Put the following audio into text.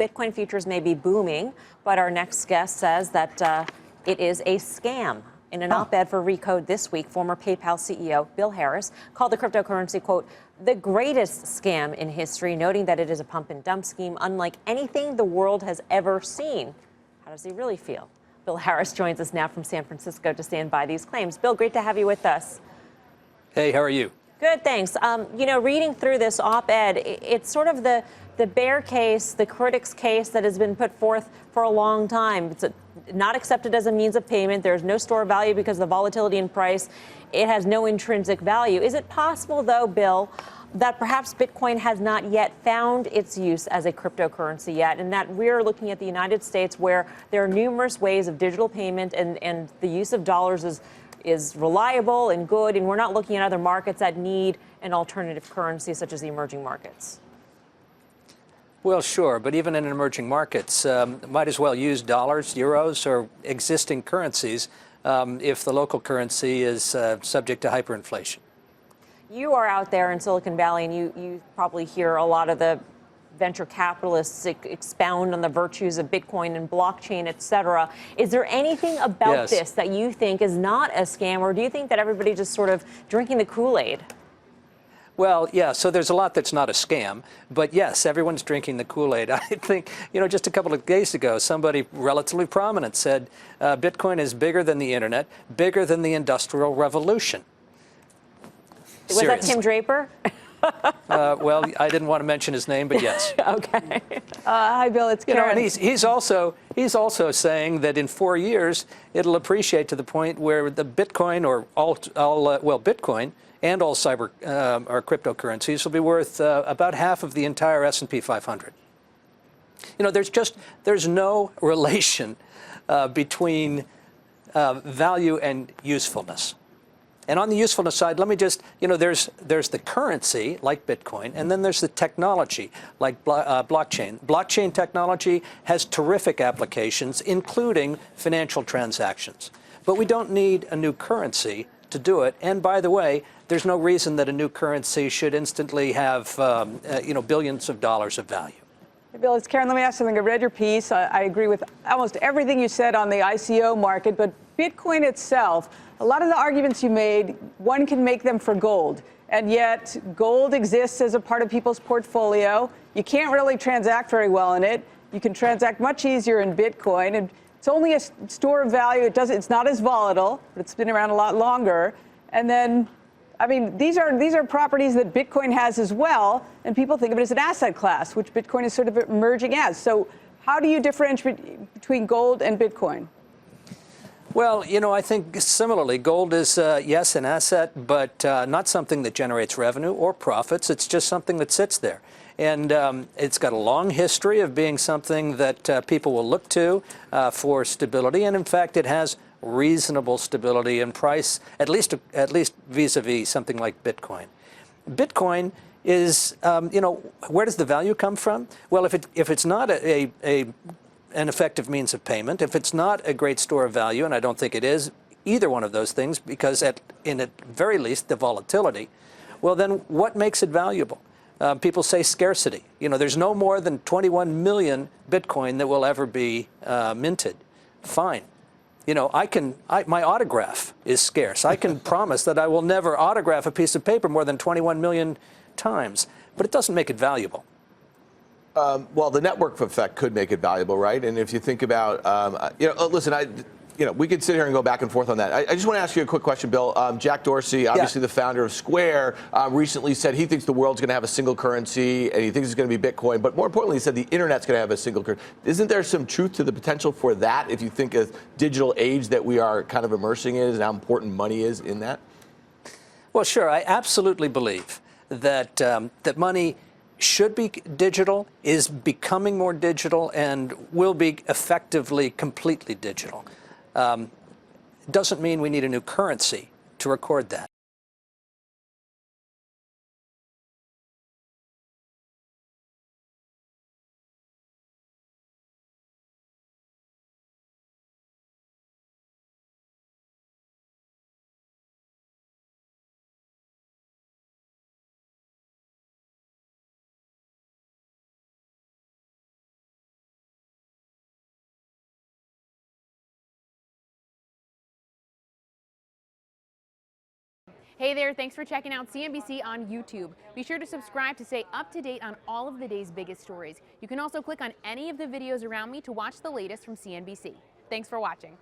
Bitcoin futures may be booming, but our next guest says that it is a scam. In an op-ed for Recode this week, former PayPal CEO Bill Harris called the cryptocurrency, quote, the greatest scam in history, noting that it is a pump and dump scheme unlike anything the world has ever seen. How does he really feel? Bill Harris joins us now from San Francisco to stand by these claims. Bill, great to have you with us. Hey, how are you? Good, thanks. Reading through this op-ed, it's sort of the bear case, the critic's case that has been put forth for a long time. It's not accepted as a means of payment. There's no store value because of the volatility in price. It has no intrinsic value. Is it possible, though, Bill, that perhaps Bitcoin has not yet found its use as a cryptocurrency yet, and that we're looking at the United States where there are numerous ways of digital payment and the use of dollars is reliable and good, and we're not looking at other markets that need an alternative currency such as the emerging markets? Well, sure, but even in emerging markets, might as well use dollars, euros, or existing currencies if the local currency is subject to hyperinflation. You are out there in Silicon Valley, and you probably hear a lot of the venture capitalists expound on the virtues of Bitcoin and blockchain, et cetera. Is there anything about this that you think is not a scam, or do you think that everybody's just sort of drinking the Kool-Aid? Well, yeah, so there's a lot that's not a scam, but yes, everyone's drinking the Kool-Aid. I think, just a couple of days ago, somebody relatively prominent said Bitcoin is bigger than the internet, bigger than the Industrial Revolution. Was that Tim Draper? Well, I didn't want to mention his name, but yes. Okay. Hi, Bill. It's Karen. And he's also saying that in 4 years it'll appreciate to the point where the Bitcoin or Bitcoin and all cyber or cryptocurrencies will be worth about half of the entire S&P 500. There's no relation between value and usefulness. And on the usefulness side, let me just, there's the currency, like Bitcoin, and then there's the technology, like blockchain. Blockchain technology has terrific applications, including financial transactions. But we don't need a new currency to do it. And by the way, there's no reason that a new currency should instantly have, billions of dollars of value. Hey, Bill, it's Karen. Let me ask something. I read your piece. I agree with almost everything you said on the ICO market, but Bitcoin itself, a lot of the arguments you made, one can make them for gold. And yet gold exists as a part of people's portfolio. You can't really transact very well in it. You can transact much easier in Bitcoin. And it's only a store of value. It's not as volatile, but it's been around a lot longer. And then, these are properties that Bitcoin has as well, and people think of it as an asset class, which Bitcoin is sort of emerging as. So how do you differentiate between gold and Bitcoin? Well, I think similarly, gold is, yes, an asset, but not something that generates revenue or profits. It's just something that sits there. And it's got a long history of being something that people will look to for stability. And in fact, it has reasonable stability in price, at least vis-a-vis something like Bitcoin. Bitcoin is, where does the value come from? Well, if it's not an effective means of payment, if it's not a great store of value, and I don't think it is either one of those things, because at very least the volatility, well, then what makes it valuable? People say scarcity. There's no more than 21 million Bitcoin that will ever be minted. Fine. My autograph is scarce. I can promise that I will never autograph a piece of paper more than 21 million times, but it doesn't make it valuable. Well, the network effect could make it valuable, right? And if you think about, listen, we could sit here and go back and forth on that. I just want to ask you a quick question, Bill. Jack Dorsey, obviously the founder of Square, recently said he thinks the world's going to have a single currency, and he thinks it's going to be Bitcoin. But more importantly, he said the internet's going to have a single currency. Isn't there some truth to the potential for that if you think of digital age that we are kind of immersing in and how important money is in that? Well, sure. I absolutely believe that that money should be digital, is becoming more digital, and will be effectively completely digital. Doesn't mean we need a new currency to record that. Hey there, thanks for checking out CNBC on YouTube. Be sure to subscribe to stay up to date on all of the day's biggest stories. You can also click on any of the videos around me to watch the latest from CNBC. Thanks for watching.